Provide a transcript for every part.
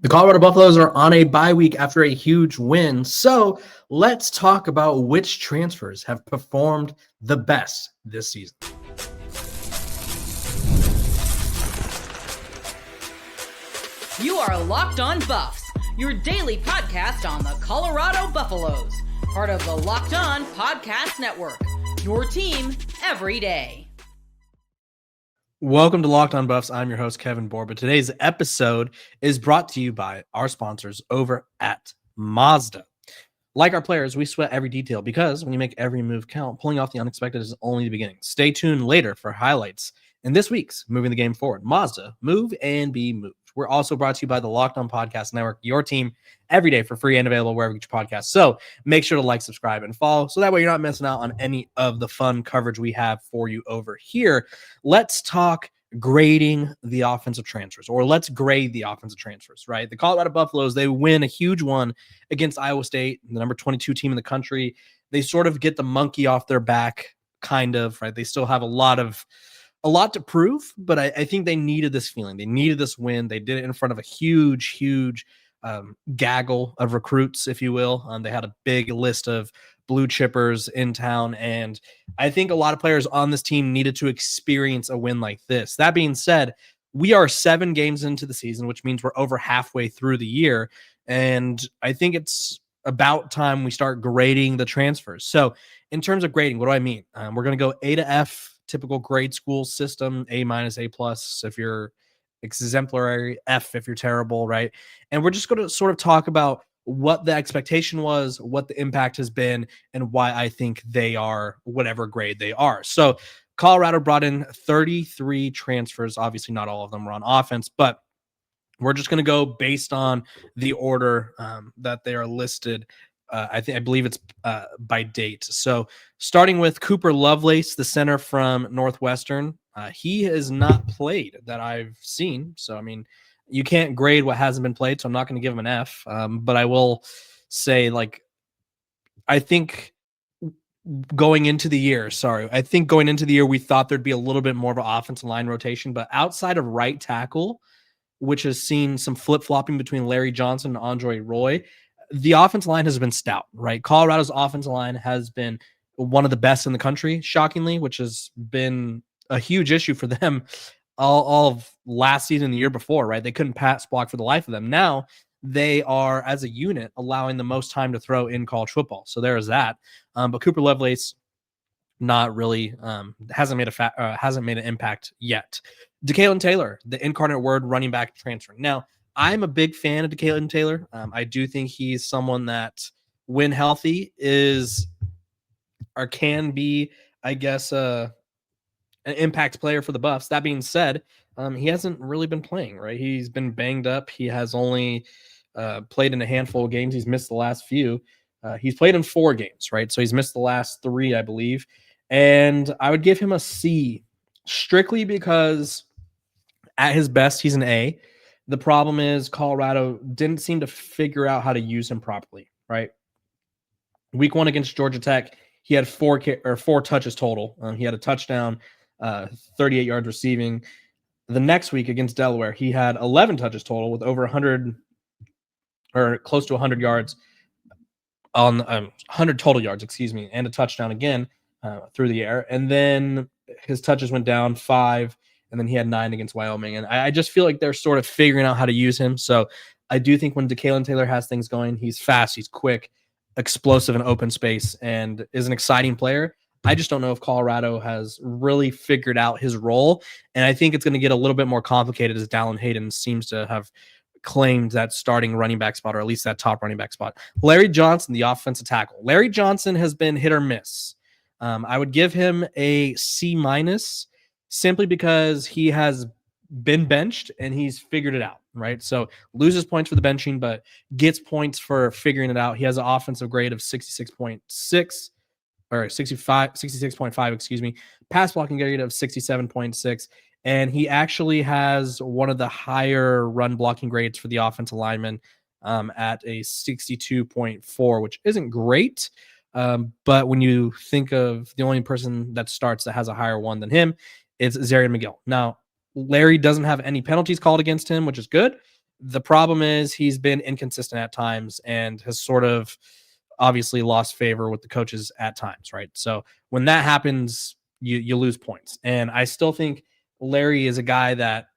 The Colorado Buffaloes are on a bye week after a huge win. So let's talk about which transfers have performed the best this season. You are Locked On Buffs, your daily podcast on the Colorado Buffaloes, part of the Locked On Podcast Network, your team every day. Welcome to Locked On Buffs. I'm your host, Kevin Borba. Today's episode is brought to you by our sponsors over at Mazda. Like our players, we sweat every detail because when you make every move count, pulling off the unexpected is only the beginning. Stay tuned later for highlights in this week's Moving the Game Forward. Mazda, move and be moved. We're also brought to you by the Locked On Podcast Network, your team every day for free and available wherever you get your podcasts. So make sure to like, subscribe, and follow so that way you're not missing out on any of the fun coverage we have for you over here. Let's talk grading the offensive transfers, or let's grade the offensive transfers, right? The Colorado Buffaloes, they win a huge one against Iowa State, the number 22 team in the country. They sort of get the monkey off their back, kind of, right? They still have a lot to prove, but I think they needed this feeling. They needed this win. They did it in front of a huge gaggle of recruits, if you will. They had a big list of blue chippers in town, and I think a lot of players on this team needed to experience a win like this. That being said, we are 7 games into the season, which means we're over halfway through the year, and I think it's about time we start grading the transfers. So in terms of grading, what do I mean? We're going to go A to F, typical grade school system, A minus, A plus if you're exemplary, F if you're terrible, right? And we're just going to sort of talk about what the expectation was, what the impact has been, and why I think they are whatever grade they are. So Colorado brought in 33 transfers. Obviously, not all of them were on offense, but we're just going to go based on the order that they are listed. I believe it's by date. So starting with Cooper Lovelace, the center from Northwestern, he has not played that I've seen. So, I mean, you can't grade what hasn't been played, so I'm not going to give him an F. But I will say, I think going into the year, we thought there'd be a little bit more of an offensive line rotation. But outside of right tackle, which has seen some flip-flopping between Larry Johnson and Andre Roy, the offensive line has been stout, right? Colorado's offensive line has been one of the best in the country, shockingly, which has been a huge issue for them all of last season and the year before, right? They couldn't pass block for the life of them. Now they are, as a unit, allowing the most time to throw in college football. So there is that. But Cooper Lovelace, not really, hasn't made an impact yet. DeKalin Taylor, the incarnate word running back transfer. Now, I'm a big fan of DeKalin Taylor. I do think he's someone that, when healthy, is or can be, I guess, an impact player for the Buffs. That being said, he hasn't really been playing, right? He's been banged up. He has only played in a handful of games. He's missed the last few. He's played in 4 games, right? So he's missed the last 3, I believe. And I would give him a C, strictly because at his best, he's an A. The problem is Colorado didn't seem to figure out how to use him properly, right? Week 1 against Georgia Tech, he had 4 touches total. He had a touchdown, 38 yards receiving. The next week against Delaware, he had 11 touches total with over 100 or close to 100 yards on 100 total yards, and a touchdown again through the air. And then his touches went down 5. And then he had 9 against Wyoming. And I just feel like they're sort of figuring out how to use him. So I do think when DeKalin Taylor has things going, he's fast, he's quick, explosive in open space, and is an exciting player. I just don't know if Colorado has really figured out his role. And I think it's going to get a little bit more complicated as Dallin Hayden seems to have claimed that starting running back spot, or at least that top running back spot. Larry Johnson, the offensive tackle. Larry Johnson has been hit or miss. I would give him a C minus, simply because he has been benched and he's figured it out, right? So loses points for the benching, but gets points for figuring it out. He has an offensive grade of 66.6 or 66.5, pass blocking grade of 67.6. And he actually has one of the higher run blocking grades for the offensive lineman at a 62.4, which isn't great. But when you think of the only person that starts that has a higher one than him, it's Zarian McGill. Now, Larry doesn't have any penalties called against him, which is good. The problem is he's been inconsistent at times and has sort of obviously lost favor with the coaches at times, right? So when that happens, you lose points. And I still think Larry is a guy that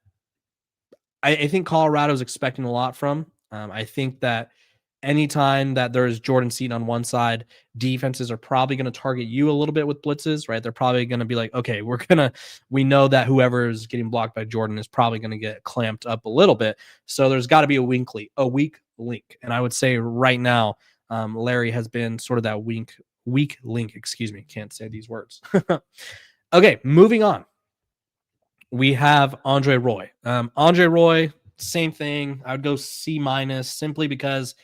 I think Colorado's expecting a lot from. I think that anytime that there's Jordan Seaton on one side, defenses are probably going to target you a little bit with blitzes, right? They're probably going to be like, okay, we know that whoever is getting blocked by Jordan is probably going to get clamped up a little bit. So there's got to be a weak link. And I would say right now, Larry has been sort of that weak link. Excuse me, can't say these words. Okay, moving on. We have Andre Roy. Andre Roy, same thing. I would go C minus simply because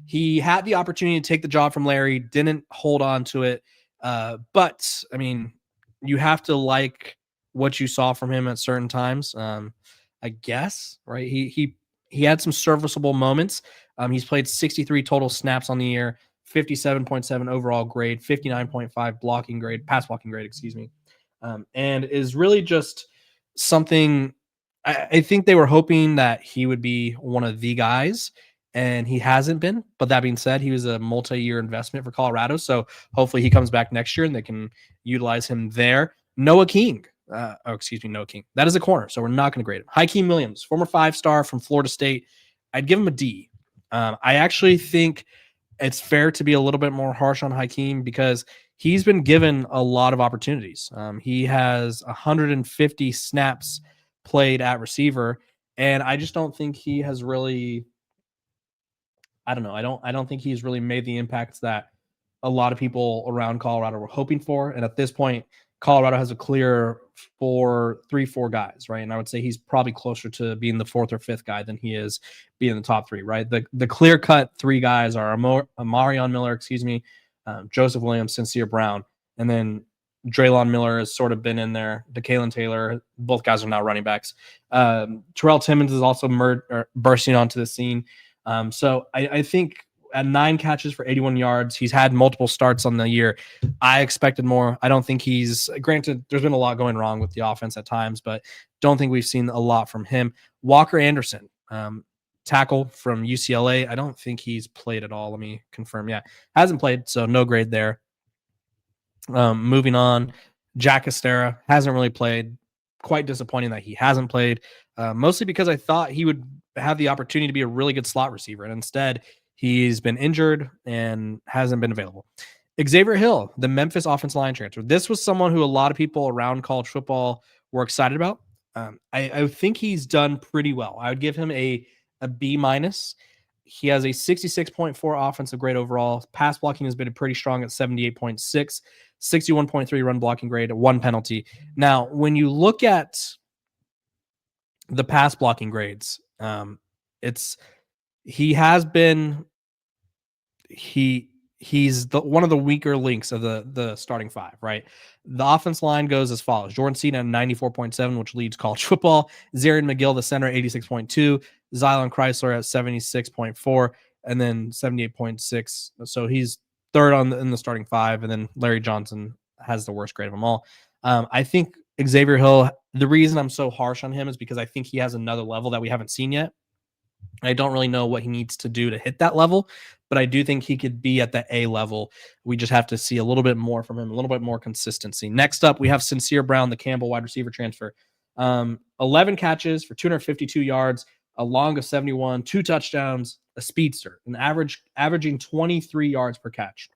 he had the opportunity to take the job from Larry, didn't hold on to it. But I mean, you have to like what you saw from him at certain times. I guess, right? He had some serviceable moments. He's played 63 total snaps on the year, 57.7 overall grade, 59.5 blocking grade, pass blocking grade, excuse me. And is really just something. I think they were hoping that he would be one of the guys, and he hasn't been. But that being said, he was a multi-year investment for Colorado, so hopefully he comes back next year and they can utilize him there. Noah King. Noah King. That is a corner, so we're not going to grade him. Hakeem Williams, former 5-star from Florida State. I'd give him a D. I actually think it's fair to be a little bit more harsh on Hakeem because he's been given a lot of opportunities. He has 150 snaps played at receiver, and I just don't think he has really. I don't know. I don't think he's really made the impacts that a lot of people around Colorado were hoping for. And at this point, Colorado has a clear 3-4 guys, right? And I would say he's probably closer to being the 4th or 5th guy than he is being the top 3, right? The clear cut 3 guys are Amarion Miller, Joseph Williams, Sincere Brown, and then Draylon Miller has sort of been in there. DeKalen Taylor, both guys are now running backs. Terrell Timmons is also bursting onto the scene. So I think at 9 catches for 81 yards, he's had multiple starts on the year. I expected more. I don't think granted, there's been a lot going wrong with the offense at times, but don't think we've seen a lot from him. Walker Anderson, tackle from UCLA. I don't think he's played at all. Let me confirm. Yeah, hasn't played, so no grade there. Moving on, Jack Estera hasn't really played. Quite disappointing that he hasn't played, mostly because I thought he would have the opportunity to be a really good slot receiver, and instead he's been injured and hasn't been available. Xavier Hill, the Memphis offensive line transfer. This was someone who a lot of people around college football were excited about. I think he's done pretty well. I would give him a B minus. He has a 66.4 offensive grade overall. Pass blocking has been pretty strong at 78.6, 61.3 run blocking grade, 1 penalty. Now, when you look at the pass blocking grades, he's one of the weaker links of the starting 5, right? The offense line goes as follows: Jordan Seaton at 94.7, which leads college football. Zarian McGill, the center, 86.2. Xylon Chrysler at 76.4, and then 78.6. So he's third in the starting 5, and then Larry Johnson has the worst grade of them all. I think Xavier Hill, the reason I'm so harsh on him is because I think he has another level that we haven't seen yet. I don't really know what he needs to do to hit that level, but I do think he could be at the A level. We just have to see a little bit more from him, a little bit more consistency. Next up, we have Sincere Brown, the Campbell wide receiver transfer. 11 catches for 252 yards, a long of 71, 2 touchdowns, a speedster, averaging 23 yards per catch.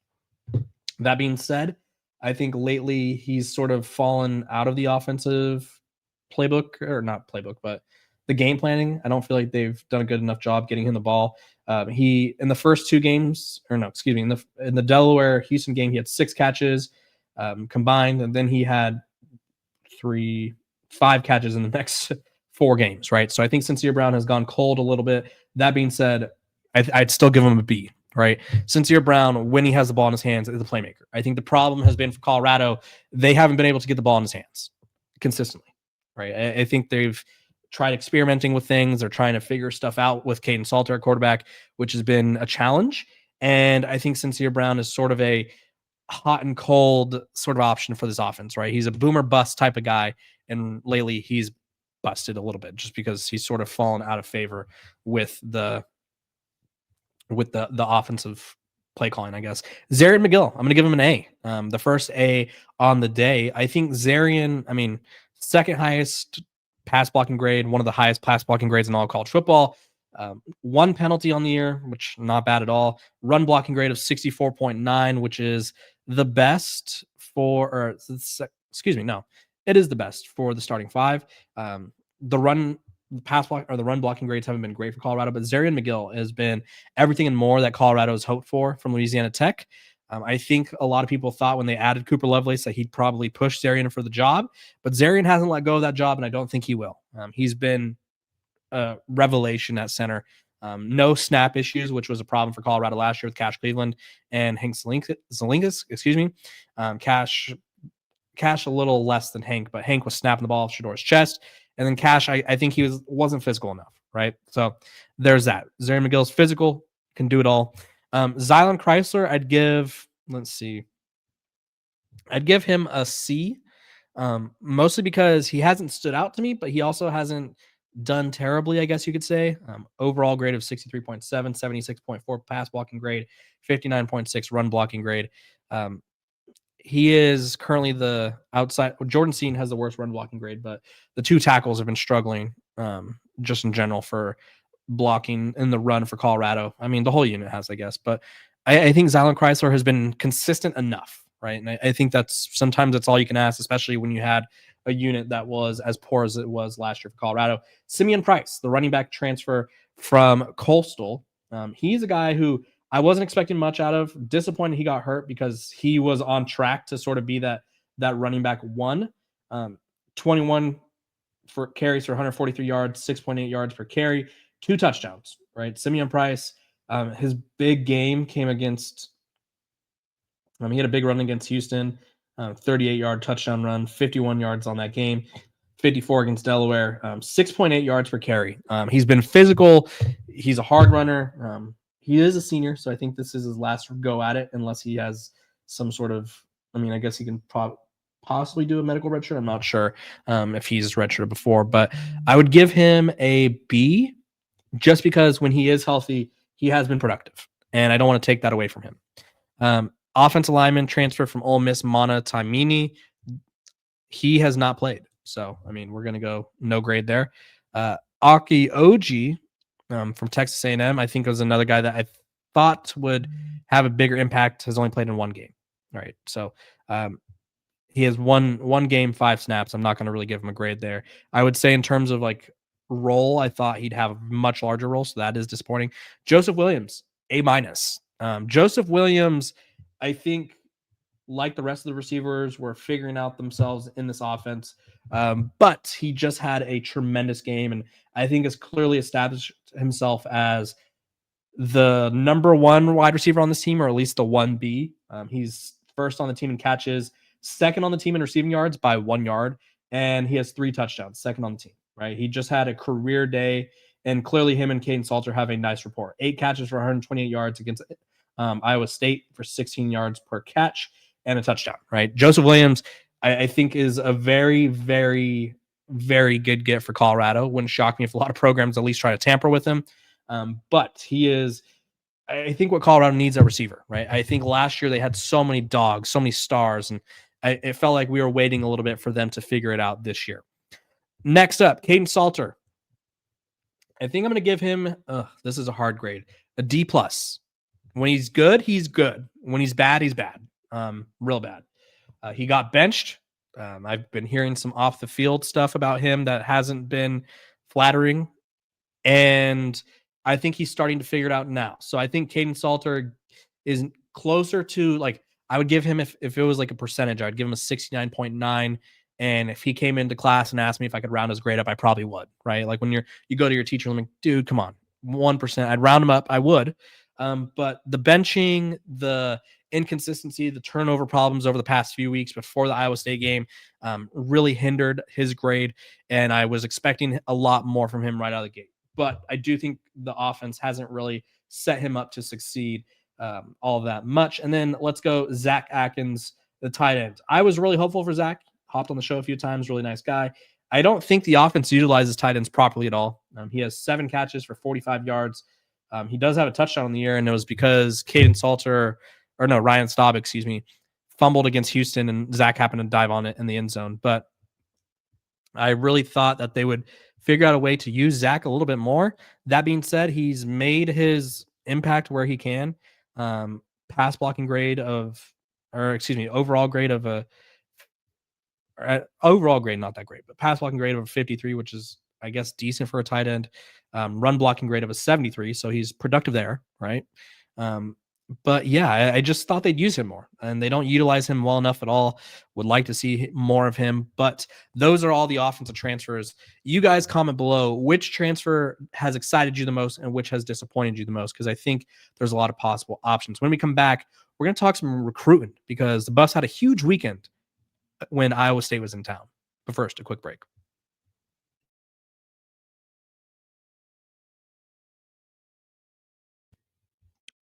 That being said, I think lately he's sort of fallen out of the offensive playbook, or not playbook, but the game planning. I don't feel like they've done a good enough job getting him the ball. He in the first 2 games, in the Delaware Houston game, he had 6 catches combined, and then he had 5 catches in the next 4 games, right? So I think Sincere Brown has gone cold a little bit. That being said, I'd still give him a B, right? Sincere Brown, when he has the ball in his hands, is a playmaker. I think the problem has been for Colorado, they haven't been able to get the ball in his hands consistently, right? I think they've tried experimenting with things. They're trying to figure stuff out with Caden Salter at quarterback, which has been a challenge. And I think Sincere Brown is sort of a hot and cold sort of option for this offense, right? He's a boomer bust type of guy, and lately he's busted a little bit just because he's sort of fallen out of favor with the offensive play calling, I guess. Zarian McGill, I'm going to give him an A. The first A on the day. I think Zarian, I mean, second highest pass blocking grade, one of the highest pass blocking grades in all college football. One penalty on the year, which not bad at all. Run blocking grade of 64.9, which is the best for, or excuse me, no, it is the best for the starting five. The run pass block or the run blocking grades haven't been great for Colorado, but Zarian McGill has been everything and more that Colorado has hoped for from Louisiana Tech. I think a lot of people thought when they added Cooper Lovelace that he'd probably push Zarian for the job, but Zarian hasn't let go of that job, and I don't think he will. He's been a revelation at center. No snap issues, which was a problem for Colorado last year with Cash Cleveland and Hank Zelinkas, excuse me. Cash a little less than Hank, but Hank was snapping the ball off Shador's chest. And then Cash, I think he wasn't physical enough, right? So there's that. Zarian McGill's physical, can do it all. Zylan Chrysler, I'd give him a C, mostly because he hasn't stood out to me, but he also hasn't done terribly, I guess you could say. Overall grade of 63.7, 76.4 pass blocking grade, 59.6 run blocking grade. He is currently the outside. Jordan Steen has the worst run blocking grade, but the two tackles have been struggling just in general for blocking in the run for Colorado. I mean, the whole unit has, I guess, but I think Zylan Chrysler has been consistent enough, right? And I think sometimes that's all you can ask, especially when you had a unit that was as poor as it was last year for Colorado. Simeon Price, the running back transfer from Coastal. He's a guy who I wasn't expecting much out of. Disappointed he got hurt because he was on track to sort of be that running back one. 21 for carries for 143 yards, 6.8 yards per carry, 2 touchdowns, right? Simeon Price, his big game came against, he had a big run against Houston, 38-yard touchdown run, 51 yards on that game, 54 against Delaware, 6.8 yards per carry. He's been physical. He's a hard runner. He is a senior, so I think this is his last go at it, unless he has some sort of, I guess he can possibly do a medical redshirt. I'm not sure if he's redshirted before, but I would give him a B just because when he is healthy, he has been productive, and I don't want to take that away from him. Offensive lineman transfer from Ole Miss, Mana Taimini. He has not played, so we're going to go no grade there. Aki Oji from Texas A&M, I think was another guy that I thought would have a bigger impact. Has only played in one game. All right, so he has one game, 5 snaps. I'm not going to really give him a grade there. I would say in terms of like role, I thought he'd have a much larger role, so that is disappointing. Joseph Williams, A-. Joseph Williams, I think, like the rest of the receivers, were figuring out themselves in this offense. But he just had a tremendous game, and I think has clearly established himself as the number 1 wide receiver on this team, or at least the 1B. He's first on the team in catches, second on the team in receiving yards by 1 yard, and he has 3 touchdowns, second on the team, right? He just had a career day, and clearly him and Caden Salter have a nice rapport. 8 catches for 128 yards against Iowa State for 16 yards per catch and a touchdown, right? Joseph Williams, I think, is a very, very, very good get for Colorado. Wouldn't shock me if a lot of programs at least try to tamper with him. But he is, I think, what Colorado needs a receiver, right? I think last year they had so many dogs, so many stars, and it felt like we were waiting a little bit for them to figure it out this year. Next up, Caden Salter. I think I'm going to give him, this is a hard grade, a D+. When he's good, he's good. When he's bad, he's bad. Real bad. He got benched. I've been hearing some off the field stuff about him that hasn't been flattering. And I think he's starting to figure it out now. So I think Caden Salter is closer to, like, I would give him, if it was like a percentage, I'd give him a 69.9. And if he came into class and asked me if I could round his grade up, I probably would, right? Like when you go to your teacher and I'm like, dude, come on, 1%. I'd round him up. I would. But the benching, the inconsistency, the turnover problems over the past few weeks before the Iowa State game really hindered his grade. And I was expecting a lot more from him right out of the gate. But I do think the offense hasn't really set him up to succeed all that much. And then let's go Zach Atkins, the tight end. I was really hopeful for Zach. Hopped on the show a few times. Really nice guy. I don't think the offense utilizes tight ends properly at all. He has 7 catches for 45 yards. He does have a touchdown in the year, and it was because Ryan Staub, fumbled against Houston, and Zach happened to dive on it in the end zone. But I really thought that they would figure out a way to use Zach a little bit more. That being said, he's made his impact where he can. Pass blocking grade overall grade of overall grade, not that great, but pass blocking grade of a 53, which is, I guess, decent for a tight end. Run blocking grade of a 73, so he's productive there, right? But yeah, I just thought they'd use him more, and they don't utilize him well enough at all. Would like to see more of him, but those are all the offensive transfers. You guys comment below which transfer has excited you the most and which has disappointed you the most, because I think there's a lot of possible options. When we come back, we're going to talk some recruiting because the Buffs had a huge weekend when Iowa State was in town. But first, a quick break.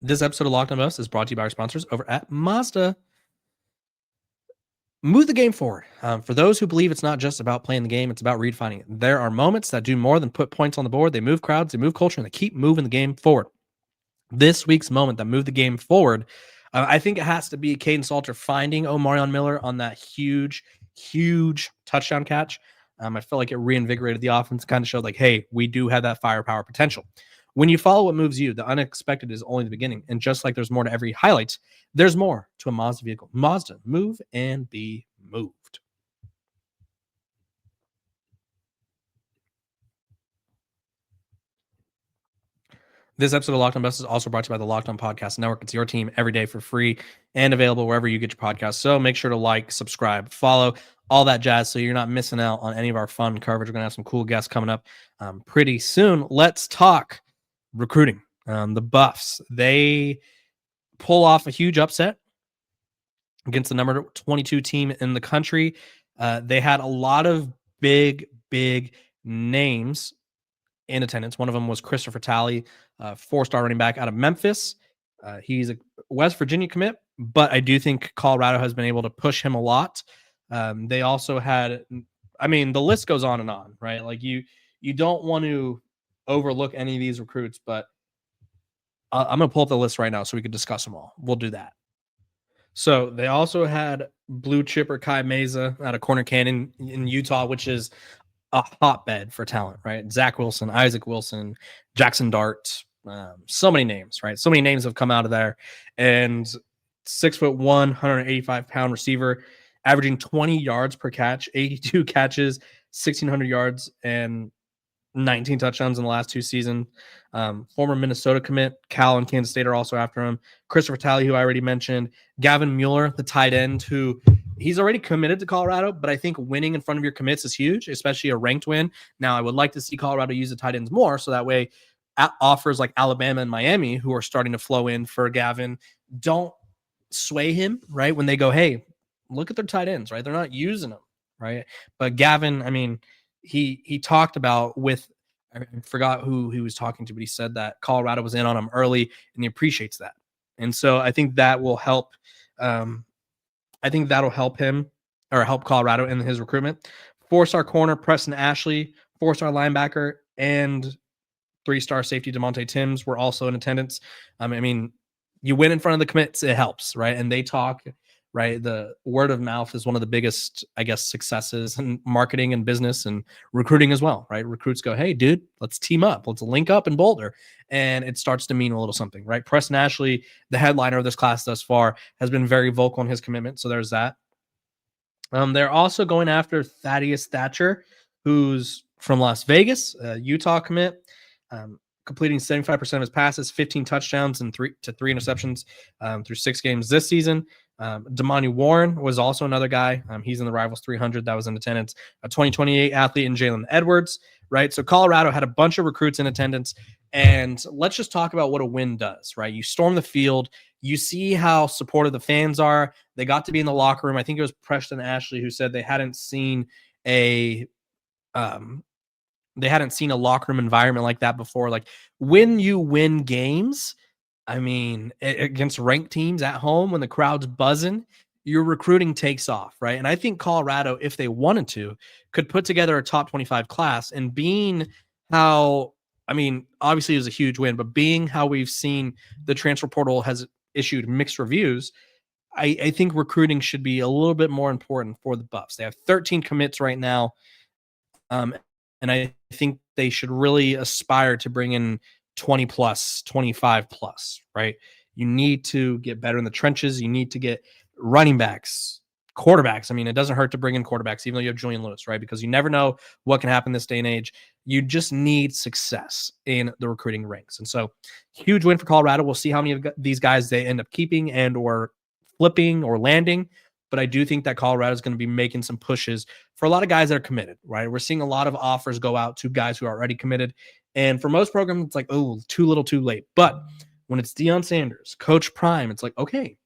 This episode of Locked On Buffs is brought to you by our sponsors over at Mazda. Move the game forward. For those who believe it's not just about playing the game, it's about redefining it. There are moments that do more than put points on the board. They move crowds, they move culture, and they keep moving the game forward. This week's moment that moved the game forward, I think it has to be Caden Salter finding Omarion Miller on that huge touchdown catch. I feel like it reinvigorated the offense, kind of showed like, hey, we do have that firepower potential. When you follow what moves you, the unexpected is only the beginning. And just like there's more to every highlight, there's more to a Mazda vehicle. Mazda, move and be moved. This episode of Locked On Buffs is also brought to you by the Locked On Podcast Network. It's your team every day for free and available wherever you get your podcasts. So make sure to like, subscribe, follow, all that jazz, so you're not missing out on any of our fun coverage. We're going to have some cool guests coming up pretty soon. Let's talk recruiting. The Buffs, they pull off a huge upset against the number 22 team in the country. They had a lot of big names in attendance. One of them was Christopher Talley, 4-star running back out of Memphis. He's a West Virginia commit, but I do think Colorado has been able to push him a lot. They also had, the list goes on and on, right? Like you don't want to overlook any of these recruits, but I'm going to pull up the list right now so we can discuss them all. We'll do that. So they also had blue chipper Kai Meza out of Corner Canyon in Utah, which is a hotbed for talent, right? Zach Wilson, Isaac Wilson, Jackson Dart, so many names, right? So many names have come out of there. And 6'1", 185-pound receiver, averaging 20 yards per catch, 82 catches, 1,600 yards, and 19 touchdowns in the last 2 seasons. Former Minnesota commit, Cal and Kansas State are also after him. Christopher Talley, who I already mentioned. Gavin Mueller, the tight end, who he's already committed to Colorado, but I think winning in front of your commits is huge, especially a ranked win. Now, I would like to see Colorado use the tight ends more, so that way offers like Alabama and Miami, who are starting to flow in for Gavin, don't sway him, right? When they go, hey, look at their tight ends, right? They're not using them, right? But Gavin, he talked about with, I forgot who he was talking to, but he said that Colorado was in on him early and he appreciates that. And so I think that will help. I think that'll help him or help Colorado in his recruitment. 4-star corner Preston Ashley, 4-star linebacker, and 3-star safety DeMonte Timms were also in attendance. You win in front of the commits, it helps, right? And they talk, right? The word of mouth is one of the biggest, I guess, successes in marketing and business and recruiting as well, right? Recruits go, hey, dude, let's team up. Let's link up in Boulder. And it starts to mean a little something, right? Preston Ashley, the headliner of this class thus far, has been very vocal in his commitment. So there's that. They're also going after Thaddeus Thatcher, who's from Las Vegas, Utah commit. Completing 75% of his passes, 15 touchdowns, and 3 interceptions through 6 games this season. Damani Warren was also another guy. He's in the Rivals 300 that was in attendance. A 2028 athlete in Jalen Edwards, right? So Colorado had a bunch of recruits in attendance. And let's just talk about what a win does, right? You storm the field. You see how supportive the fans are. They got to be in the locker room. I think it was Preston Ashley who said they hadn't seen a locker room environment like that before. Like when you win games, against ranked teams at home, when the crowd's buzzing, your recruiting takes off, right? And I think Colorado, if they wanted to, could put together a top 25 class. And being how, I mean, obviously it was a huge win, but being how we've seen the transfer portal has issued mixed reviews, I think recruiting should be a little bit more important for the Buffs. They have 13 commits right now. And I think they should really aspire to bring in 20 plus, 25 plus, right? You need to get better in the trenches. You need to get running backs, quarterbacks. I mean, it doesn't hurt to bring in quarterbacks, even though you have Julian Lewis, right? Because you never know what can happen this day and age. You just need success in the recruiting ranks. And so, huge win for Colorado. We'll see how many of these guys they end up keeping and or flipping or landing. But I do think that Colorado is going to be making some pushes for a lot of guys that are committed, right? We're seeing a lot of offers go out to guys who are already committed. And for most programs, it's like, oh, too little, too late. But when it's Deion Sanders, Coach Prime, it's like, okay,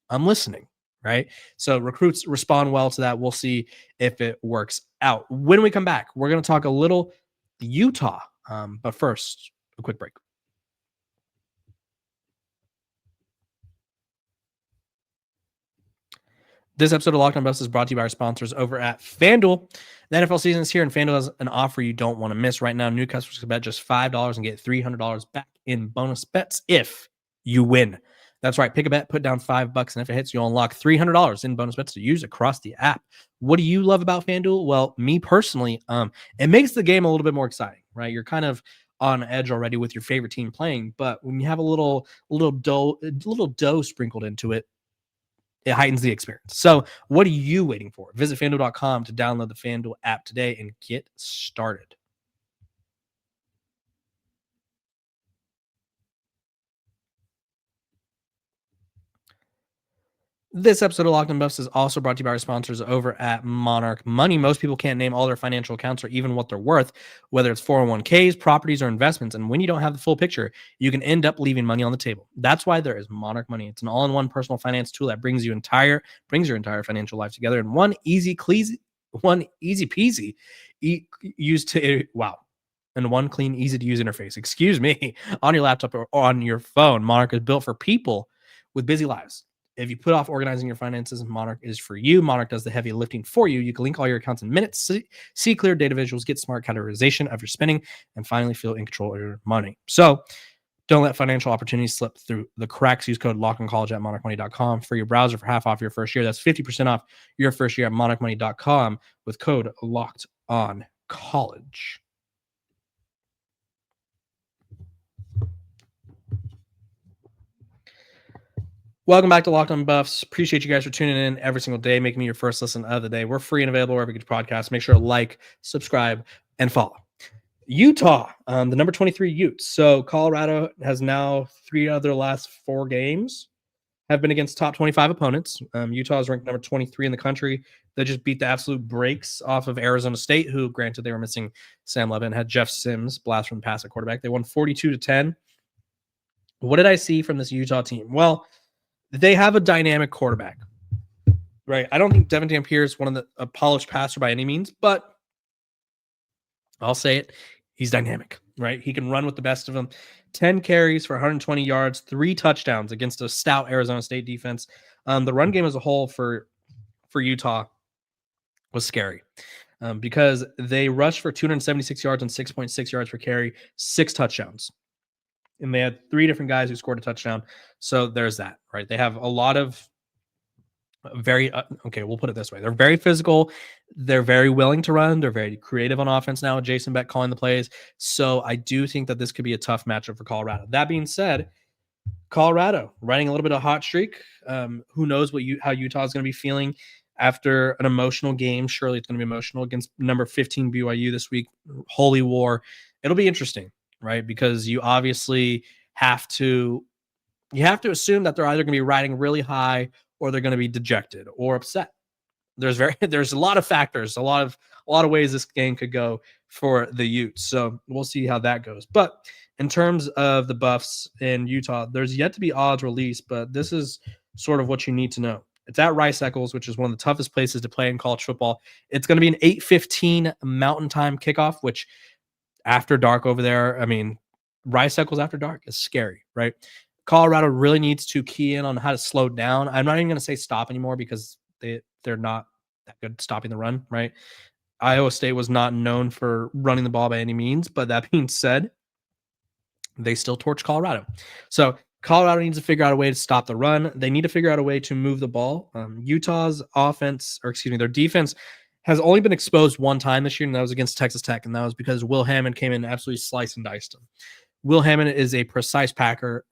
I'm listening, right? So recruits respond well to that. We'll see if it works out. When we come back, we're going to talk a little Utah. But first, a quick break. This episode of Locked On Buffs is brought to you by our sponsors over at FanDuel. The NFL season is here, and FanDuel has an offer you don't want to miss. Right now, new customers can bet just $5 and get $300 back in bonus bets if you win. That's right. Pick a bet, put down $5, and if it hits, you'll unlock $300 in bonus bets to use across the app. What do you love about FanDuel? Well, me personally, it makes the game a little bit more exciting, right? You're kind of on edge already with your favorite team playing, but when you have a little dough sprinkled into it, it heightens the experience. So what are you waiting for? Visit FanDuel.com to download the FanDuel app today and get started. This episode of Locked On Buffs is also brought to you by our sponsors over at Monarch Money. Most people can't name all their financial accounts or even what they're worth, whether it's 401ks, properties, or investments. And when you don't have the full picture, you can end up leaving money on the table. That's why there is Monarch Money. It's an all-in-one personal finance tool that brings your entire financial life together in one easy peasy, and one clean, easy to use interface. Excuse me, on your laptop or on your phone. Monarch is built for people with busy lives. If you put off organizing your finances, Monarch is for you. Monarch does the heavy lifting for you. You can link all your accounts in minutes, see clear data visuals, get smart categorization of your spending, and finally feel in control of your money. So don't let financial opportunities slip through the cracks. Use code LOCKONCOLLEGE at monarchmoney.com for your browser for half off your first year. That's 50% off your first year at monarchmoney.com with code LOCKEDONCOLLEGE. Welcome back to Locked On Buffs. Appreciate you guys for tuning in every single day, making me your first listen of the day. We're free and available wherever you get podcasts. Make sure to like, subscribe, and follow. Utah, the number 23 Utes. So Colorado has now 3 out of their last 4 games have been against top 25 opponents. Utah is ranked number 23 in the country. They just beat the absolute brakes off of Arizona State, who, granted, they were missing Sam Levin, had Jeff Sims blast from the pass at quarterback. They won 42-10. What did I see from this Utah team? Well, they have a dynamic quarterback, right? I don't think Devin Dampier is a polished passer by any means, but I'll say it. He's dynamic, right? He can run with the best of them. 10 carries for 120 yards, 3 touchdowns against a stout Arizona State defense. The run game as a whole for Utah was scary because they rushed for 276 yards and 6.6 yards per carry, 6 touchdowns. And they had 3 different guys who scored a touchdown. So there's that, right? They have a lot of we'll put it this way. They're very physical. They're very willing to run. They're very creative on offense now with Jason Beck calling the plays. So I do think that this could be a tough matchup for Colorado. That being said, Colorado riding a little bit of a hot streak. Who knows how Utah is going to be feeling after an emotional game. Surely it's going to be emotional against number 15 BYU this week. Holy war. It'll be interesting, right? Because you obviously have to assume that they're either going to be riding really high or they're going to be dejected or upset. There's a lot of factors, a lot of ways this game could go for the Utes. So we'll see how that goes. But in terms of the Buffs in Utah, there's yet to be odds released, but this is sort of what you need to know. It's at Rice Eccles, which is one of the toughest places to play in college football. It's going to be an 8:15 Mountain Time kickoff, which after dark over there, I mean, Rice Eccles after dark is scary, right? Colorado really needs to key in on how to slow down. I'm not even going to say stop anymore because they're not that good at stopping the run, right? Iowa State was not known for running the ball by any means, but that being said, they still torch Colorado. So Colorado needs to figure out a way to stop the run. They need to figure out a way to move the ball. Utah's their defense has only been exposed one time this year, and that was against Texas Tech, and that was because Will Hammond came in and absolutely sliced and diced them. Will Hammond is a precise passer,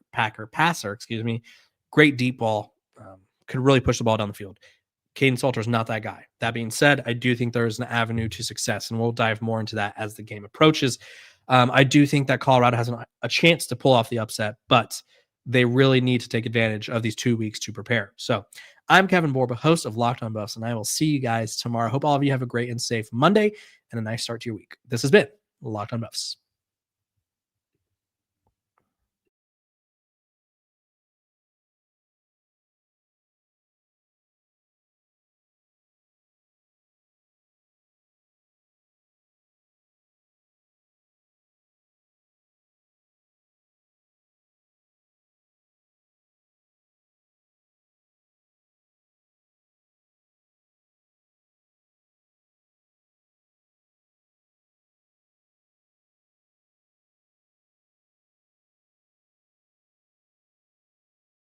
great deep ball, could really push the ball down the field. Caden Salter is not that guy. That being said, I do think there is an avenue to success, and we'll dive more into that as the game approaches. I do think that Colorado has a chance to pull off the upset, but they really need to take advantage of these 2 weeks to prepare. So I'm Kevin Borba, host of Locked On Buffs, and I will see you guys tomorrow. Hope all of you have a great and safe Monday and a nice start to your week. This has been Locked On Buffs.